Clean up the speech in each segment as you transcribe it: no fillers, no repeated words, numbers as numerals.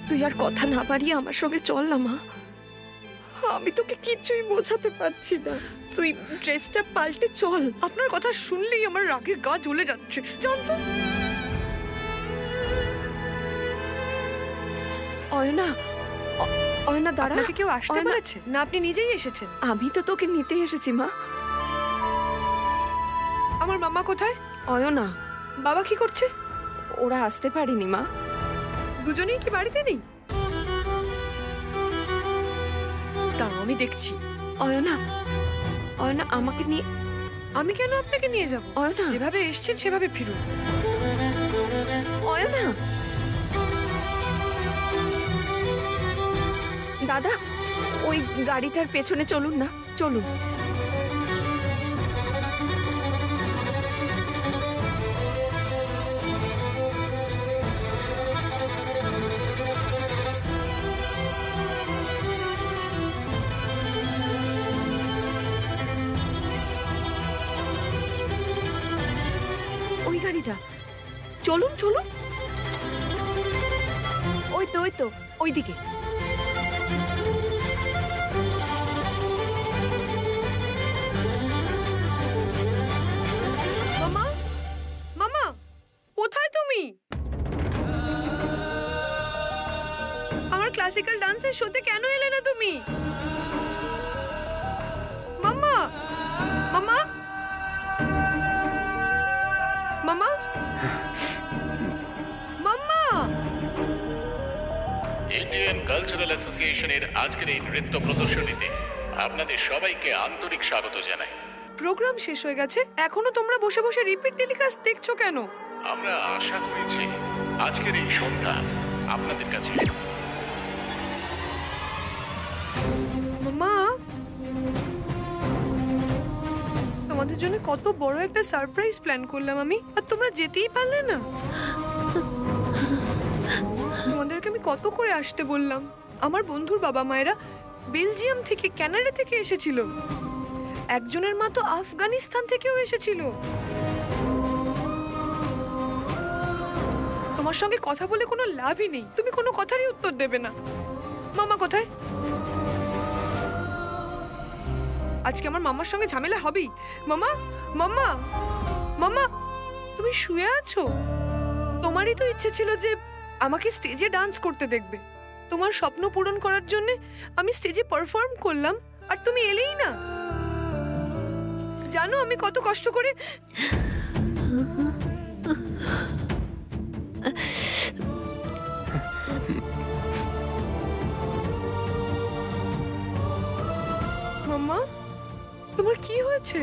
তুই আর কথা না বাড়িয়ে আমার সঙ্গে চল না মা। আমি তোকে কিছুই বোঝাতে পারছি না, তুই ড্রেসটা পাল্টে চল। আপনার কথা শুনলেই আমার রাগের গা জ্বলে যাচ্ছে, চল তো। অয়না, অয়না দাঁড়া। আপনাকে কেউ আসতে বলেছে না আপনি নিজেই এসেছেন? আমি তো তোকে নিতে এসেছি মা। আমার মামা কোথায়? অয়না, বাবা কি করছে? ওরা আসতে পারেনি মা। দুজনেই কি বাড়িতে নেই? দাঁড়াও আমি দেখছি। অয়না, অয়না আমাকে নিয়ে। আমি কেন আপনাকে নিয়ে যাব? অয়না, যেভাবে এসেছেন সেভাবে ফিরুন। অয়না, দাদা ওই গাড়িটার পেছনে চলুন না, চলুন। ওই গাড়িটা, চলুন চলুন। ওই তো ওইদিকে। মামা, মামা কোথায় তুমি? আমার ক্লাসিক্যাল ডান্সের শোতে কেন এলে না তুমি? মামা, মামা, মামা, মামা। ইন্ডিয়ান কালচারাল অ্যাসোসিয়েশনের আজকের এই নৃত্য প্রদর্শনীতে আপনাদের সবাইকে আন্তরিক স্বাগত জানাই। প্রোগ্রাম শেষ হয়ে গেছে, এখনো তোমরা বসে বসে রিপিট টেলিকাস্ট দেখছো কেন? আমরা আশা করেছি আজকের এই সন্ধ্যা আপনাদের কাছে। মামা, তোমাদের জন্য কত বড় একটা সারপ্রাইজ প্ল্যান করলাম আমি, আর তোমরা যেতেই পারলে না। তোমাদেরকে আমি কত করে আসতে বললাম। আমার বন্ধুর বাবা মায়েরা বেলজিয়াম থেকে, কানাডা থেকে এসেছিল, একজনের মা তো আফগানিস্তান থেকেও এসেছিল। তোমার সঙ্গে কথা বলে কোনো লাভই নেই, তুমি কোনো কথারই উত্তর দেবে না। মামা কোথায়? আজকে আমার মামার সঙ্গে ঝামেলা হবেই। মামা, মামা, মামা, তুমি শুয়ে আছো? তোমারই তো ইচ্ছে ছিল যে আমাকে স্টেজে ডান্স করতে দেখবে। তোমার স্বপ্ন পূরণ করার জন্য আমি স্টেজে পারফর্ম করলাম, আর তুমি এলেই না। জানো আমি কত কষ্ট করে। মামা, তোমার কি হয়েছে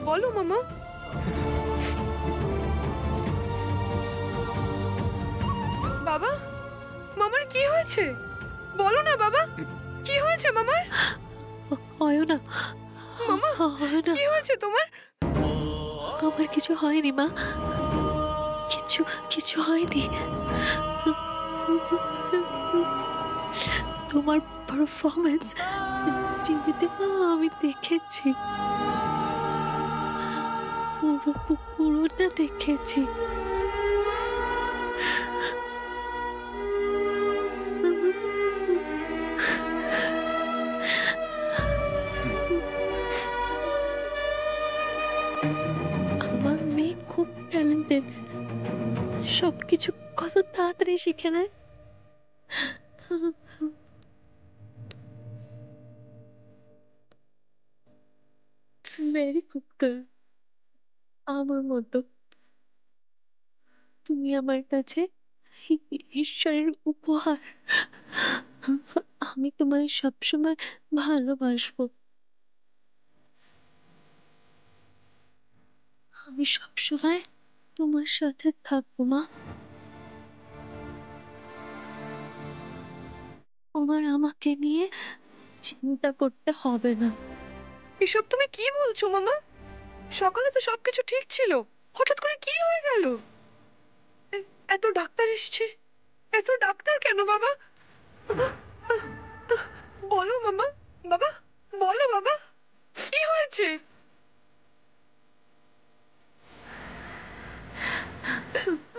বলো মামা। বাবা, মামার কি হয়েছে বলো না বাবা, কি হয়েছে মামার? অয়না, মামা কি হয়েছে তোমার? আমার কিছু হয়নি মা, কিছু হয়নি। তোমার পারফরমেন্স টিভিতে আমি দেখেছি, পুরোটা দেখেছি। আমার মেয়ে খুব ট্যালেন্টেড, সবকিছু কত তাড়াতাড়ি শিখে নেয়। ভেরি গুড, আমার মতো। তুমি আমার কাছে ঈশ্বরের উপহার। আমি তোমায় সবসময় ভালোবাসবো। আমি সবসময় তোমার সাথে থাকবো মা। আমাকে নিয়ে চিন্তা করতে হবে না। এসব তুমি কি বলছো মামা? সকালে তো সবকিছু ঠিক ছিল, হঠাৎ করে কি হয়ে গেল? এত ডাক্তার এসছে, এত ডাক্তার কেন বাবা? বলো মামা, বাবা বলো বাবা, কি হয়েছে?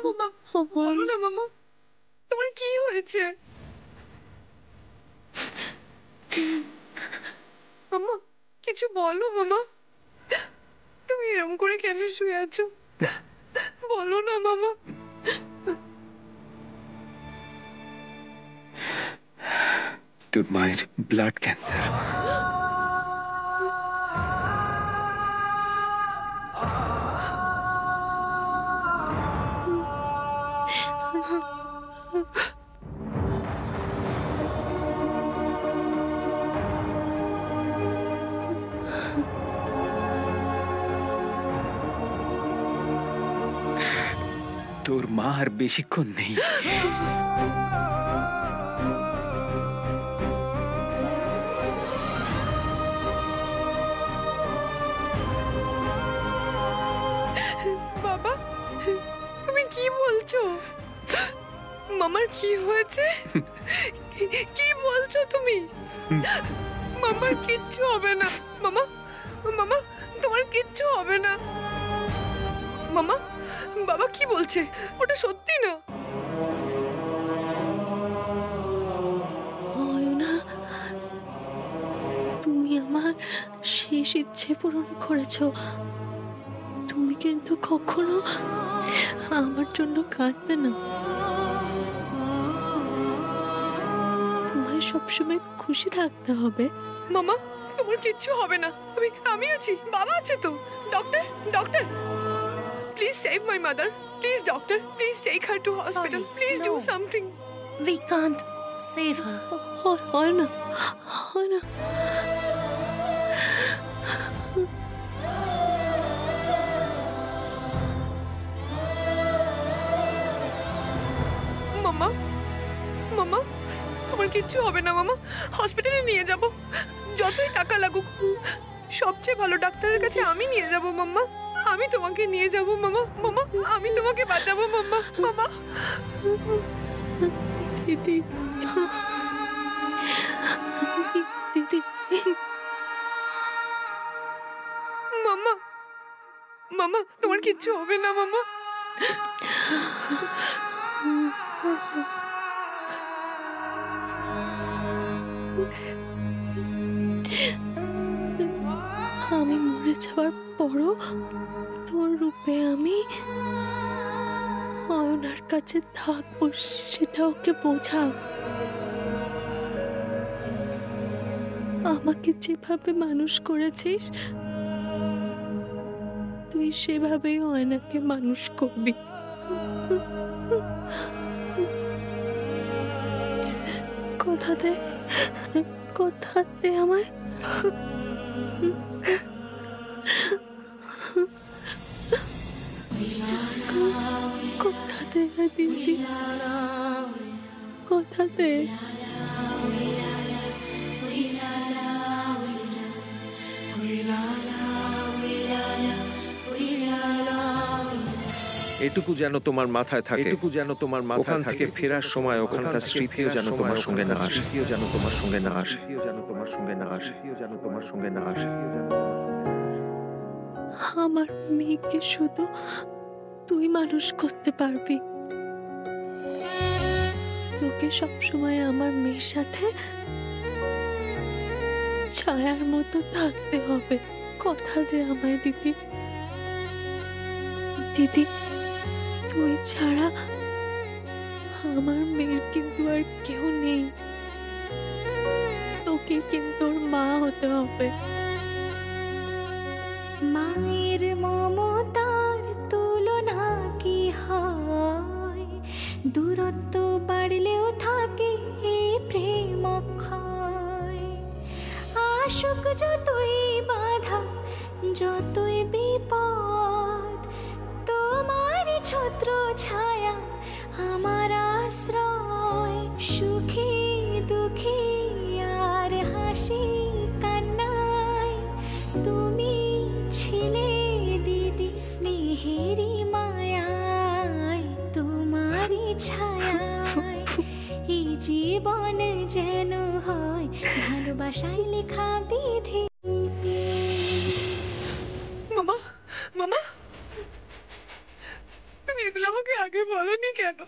মামা বলো না মামা, তোমার কি হয়েছে? মামা কিছু বলো মামা, তুমি এরকম করে কেন শুয়ে আছো? বলো না মামা। তোর মায়ের ব্লাড ক্যান্সার। তোর মা আর বেশিক্ষণ নেই। বাবা তুমি কি বলছো? মামার কি হয়েছে? কি বলছো তুমি? মামার কিচ্ছু হবে না। মামা মামা তোমার কিচ্ছু হবে না। মামা বাবা কি বলছে? ওটা সত্যি না? অয়না, তুমি আমার শেষ ইচ্ছে পূরণ করেছো। তুমি কিন্তু কখনো আমার জন্য কাঁদবে না। তোমায় সবসময় খুশি থাকতে হবে। মামা তোমার কিচ্ছু হবে না। আমি আছি, বাবা আছে তো। Doctor doctor please save my mother. Please doctor, please take her to hospital. Please do something. We can't save her. হয় না, হয় না। মামা মামা তোমার কিচ্ছু হবে না মামা। হসপিটালে নিয়ে যাব, যতই টাকা লাগুক। সবচেয়ে ভালো ডাক্তারের কাছে আমি নিয়ে যাব মাম্মা। আমি তোমাকে নিয়ে যাব মামা। মামা আমি তোমাকে বাঁচাবো মাম্মা। মামা দিদি, দিদি, মামা মামা তোমার কিচ্ছু হবে না মামা। আমি মরে যাওয়ার পরও তোর রূপে আমি অয়নার কাছে থাকবো, সেটা ওকে বোঝা। আমাকে যেভাবে মানুষ করেছিস তুই সেভাবেই অয়নাকে মানুষ করবি। কথা দে, কথা দে আমায়। কথা দে না দিদি, কথা দে। এটুকু যেন তোমার মাথায় থাকে, এটুকু যেন তোমার ওখান থেকে ফেরার সময় ওখানকার স্মৃতিও যেন তোমার সঙ্গে না আসে, স্মৃতিও যেন তোমার সঙ্গে না আসে, স্মৃতিও যেন তোমার সঙ্গে না আসে, স্মৃতিও যেন তোমার সঙ্গে না আসে। আমার মেয়েকে শুধু তুই মানুষ করতে পারবি। তোকে সবসময় আমার মেয়ের সাথে ছায়ার মতো থাকতে হবে। কথা দে আমায় দিদি। দিদি, তুই ছাড়া আমার মেয়ের কিন্তু আর কেউ নেই। তোকে কিন্তু ওর মা হতে হবে। মায়ের মমতার তুলনা কি হয়? দূরত্ব বাড়লেও থাকে এই প্রেম অক্ষয়। আশুক যতই বাধা, যতই বিপদ, তোমার ছত্র ছায়া আমার আশ্রয়। সুখী দুঃখী আর হাসি কান্নায় তুমি ছিলে দিদি স্নেহেরই মায়ায়। তোমারই ছায়ায় এই জীবন যেন হয় ভালোবাসায় লেখা বিধি। মামা মামা তুমি এগুলো আমাকে আগে বলনি কেন?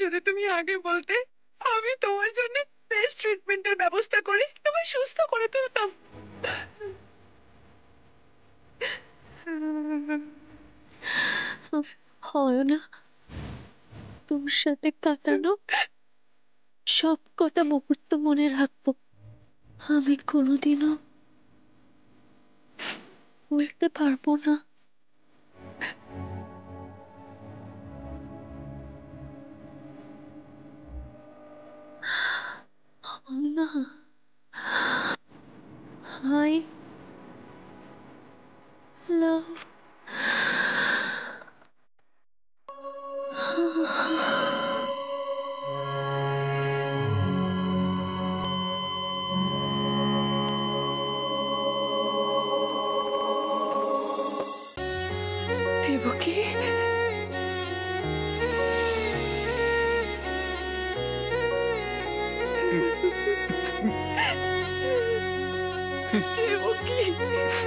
যদি তুমি আগে বলতে আমি তোমার জন্য বেস্ট ট্রিটমেন্টের ব্যবস্থা করে তোমায় সুস্থ করে তুলতাম। হয় না, তোর সাথে কাটানো সব কটা মুহূর্ত মনে রাখবো। আমি কোনোদিনও বলতে পারবো না। না, I love দেবকী, দেবকী, দেবকী,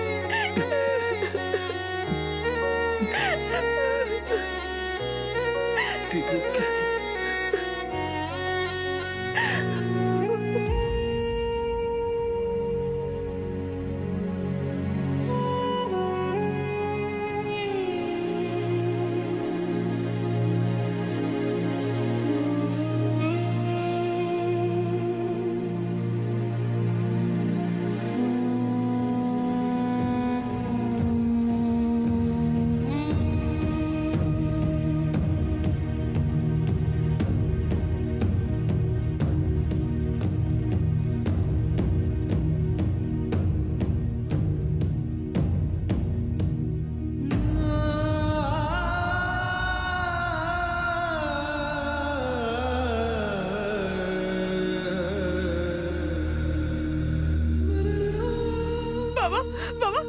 বাবা, বাবা,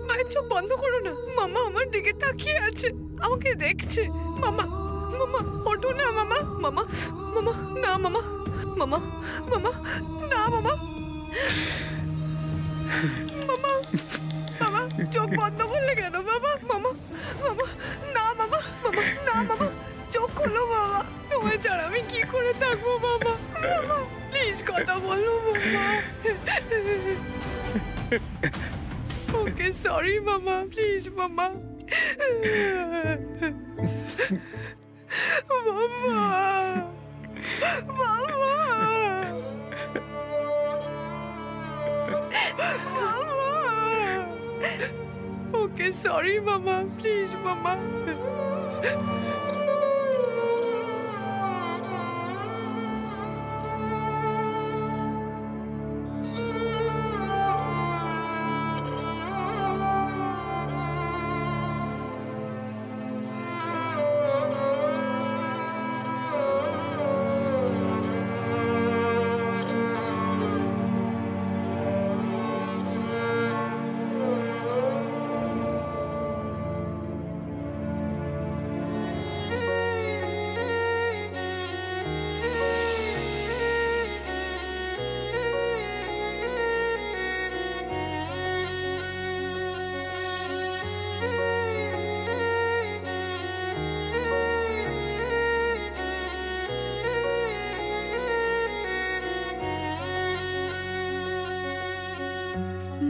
মায়ের চোখ বন্ধ করো না। মামা আমার দিকে তাকিয়ে আছে, আমাকে দেখছে। মামা, মামা ওঠো না মামা, মামা, মামা না, মামা, মামা, মামা না, মামা, মামা, মামা চোখ বন্ধ করলে কেন বাবা? মামা, মামা না, মামা, মামা না, মামা চোখ খোলো বাবা। তোমায় ছাড়া আমি কি করে থাকবো বাবা? মামা প্লিজ কথা বলো মামা। ওকে সরি মামা, প্লিজ মামা। মামা, মামা, মামা। ওকে সরি মামা, প্লিজ মামা।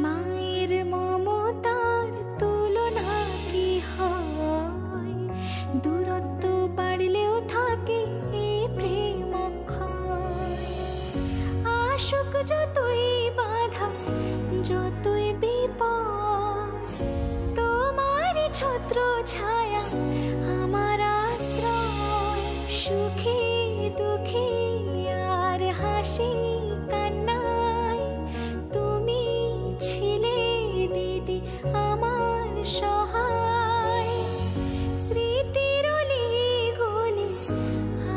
মায়ের মমতার তুলনা কি হয়? দূরত্ব বাড়লেও থাকে এই প্রেম অক্ষয়। আশুক যতই বাধা, যতই বিপদ, তোমার ছত্র ছায়া আমার আশ্রয়। সুখে দুঃখে আর হাসি কান্নায় তুমি ছিলে দিদি আমার সহায়। স্মৃতির অলি-গলি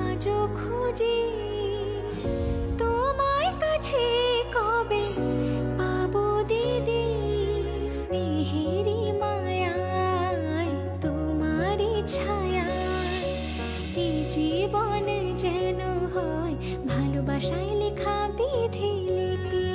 আজও খুঁজি, তোমায় কাছে কবে পাবো দিদি? স্নেহেরই মায়ায় তোমারই ছায়ায় এই জীবন যেন হয় ভালোবাসায় লেখা বিধি লিপি।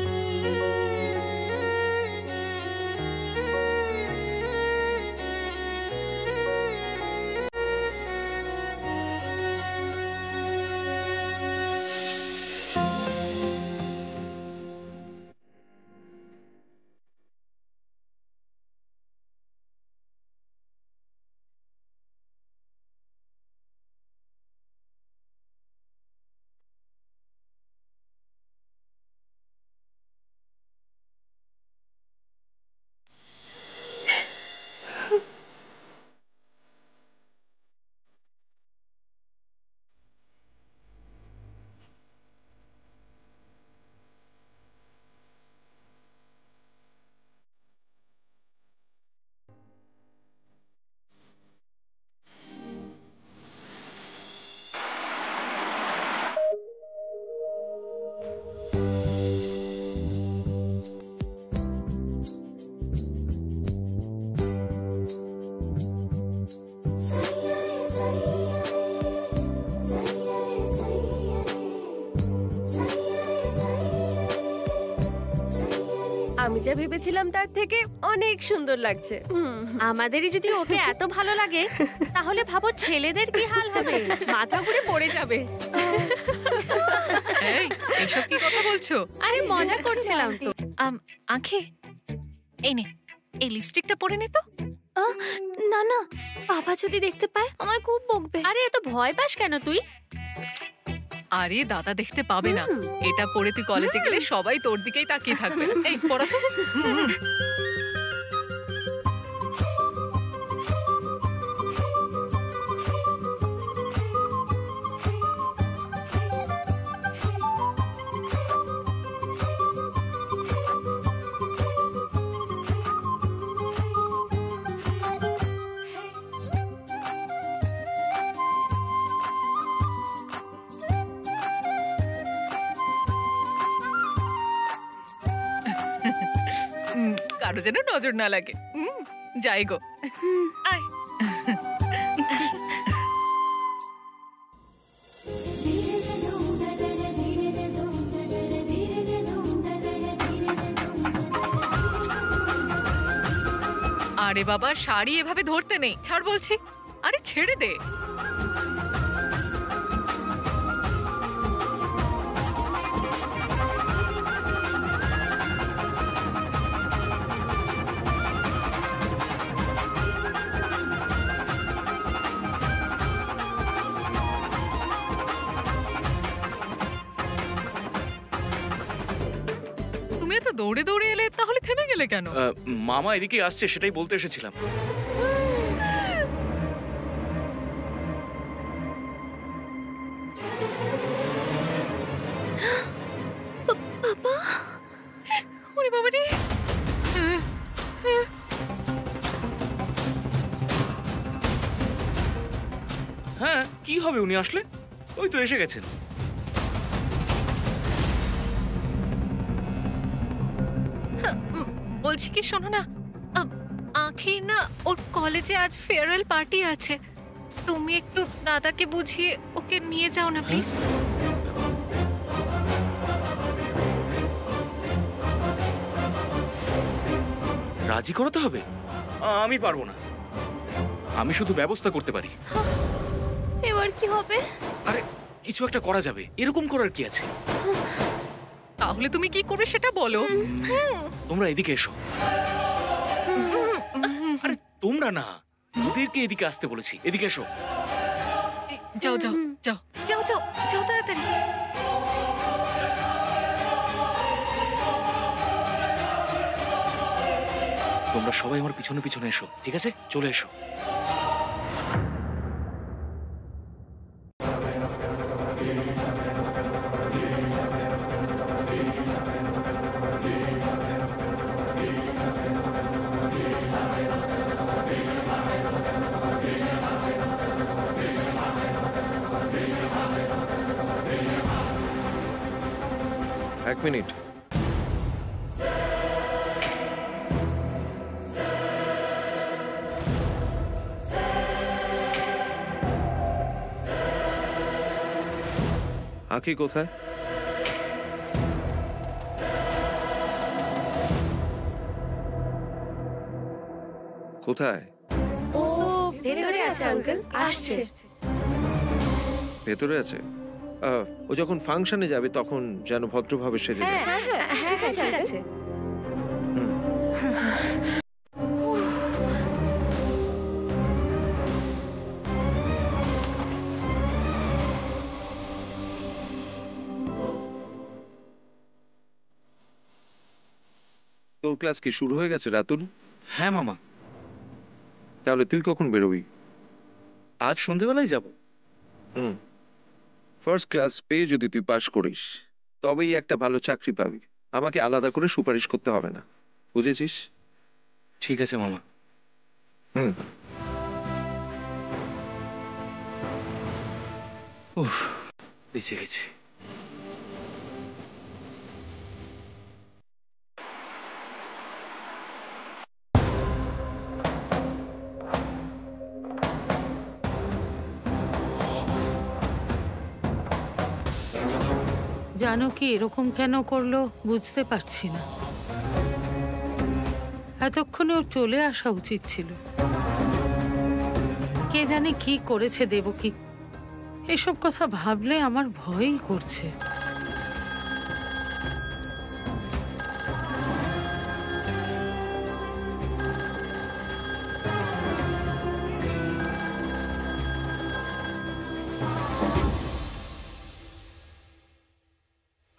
আমি যা ভেবেছিলাম তার থেকে অনেক সুন্দর লাগছে। আমাদেরই যদি ওকে এত ভালো লাগে তাহলে ভাবো ছেলেদের কি হাল হবে, মাথা ঘুরে পড়ে যাবে। এই এসব কি কথা বলছো? আরে মজা করছিলাম তো। আঁখি এই নে, এই লিপস্টিকটা পরে নে তো। না না, বাবা যদি দেখতে পায় আমায় খুব বকবে। আরে এত ভয় পাস কেন তুই? আরে দাদা দেখতে পাবে না, এটা পরে তুই কলেজে গেলে সবাই তোর দিকেই তাকিয়ে থাকবে। এই পড়া তো। কারো যেন নজর না লাগে। যাই গো, আয়। আরে বাবা, শাড়ি এভাবে ধরতে নেই, ছাড় বলছি। আরে ছেড়ে দে। দৌড়ে দৌড়ে এলে, তাহলে থেমে গেলে কেন? মামা এদিকে আসছে, সেটাই বলতে এসেছিলাম। ওরে বাবা রে! হ্যাঁ, কি হবে উনি আসলে? ওই তো এসে গেছেন। বলছি কি, শোনো না, আঁখির না ওর কলেজে আজ ফেয়ারওয়েল পার্টি আছে, তুমি একটু দাদাকে বুঝিয়ে ওকে নিয়ে যাও না প্লিজ। রাজি করাতে হবে? আমি পারবো না, আমি শুধু ব্যবস্থা করতে পারি। এবার কি হবে? আরে কিছু একটা করা যাবে, এরকম করার কি আছে? তাহলে তুমি কি করবে সেটা বলো। তোমরা এদিকে এসো। আরে তোমরা না, ওদেরকে এদিকে আসতে বলেছি, এদিকে এসো। যাও যাও যাও যাও যাও যাও তাড়াতাড়ি। তোমরা সবাই আমার পিছনে পিছনে এসো, ঠিক আছে? চলে এসো। এক মিনিট। আঁখি কোথায়? কোথায়? ও ভেতরে আছে আঙ্কেল, আসছে। ভেতরে আছে? ও যখন ফাংশনে যাবে তখন যেন ভদ্রভাবে সেজে যায়। হ্যাঁ হ্যাঁ হ্যাঁ, ঠিক আছে। তোর ক্লাস কি শুরু হয়ে গেছে রাতুল? হ্যাঁ মামা। তাহলে তুই কখন বেরোবি? আজ সন্ধ্যেবেলায় যাব। ফার্স্ট ক্লাস পেয়ে যদি তুই পাশ করিস তবেই একটা ভালো চাকরি পাবি, আমাকে আলাদা করে সুপারিশ করতে হবে না, বুঝেছিস? ঠিক আছে মামা। উফ, বেঁচে গেছি। জানো কি এরকম কেন করলো বুঝতে পারছি না। এতক্ষণে ওর চলে আসা উচিত ছিল। কে জানে কি করেছে দেবকী, এসব কথা ভাবলে আমার ভয়ই করছে।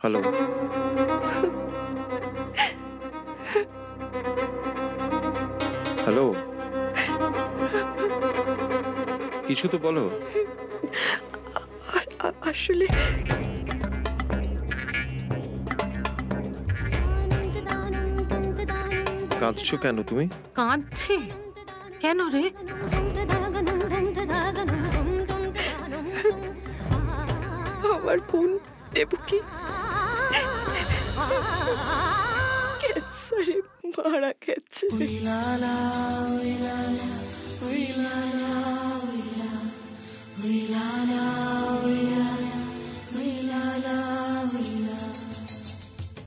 হ্যালো, হ্যালো, কিছু তো বলো। আসলে কাঁদছো কেন তুমি? কাঁদছে কেন রে? আমার বোন দেবকী ক্যান্সারে মারা গেছে।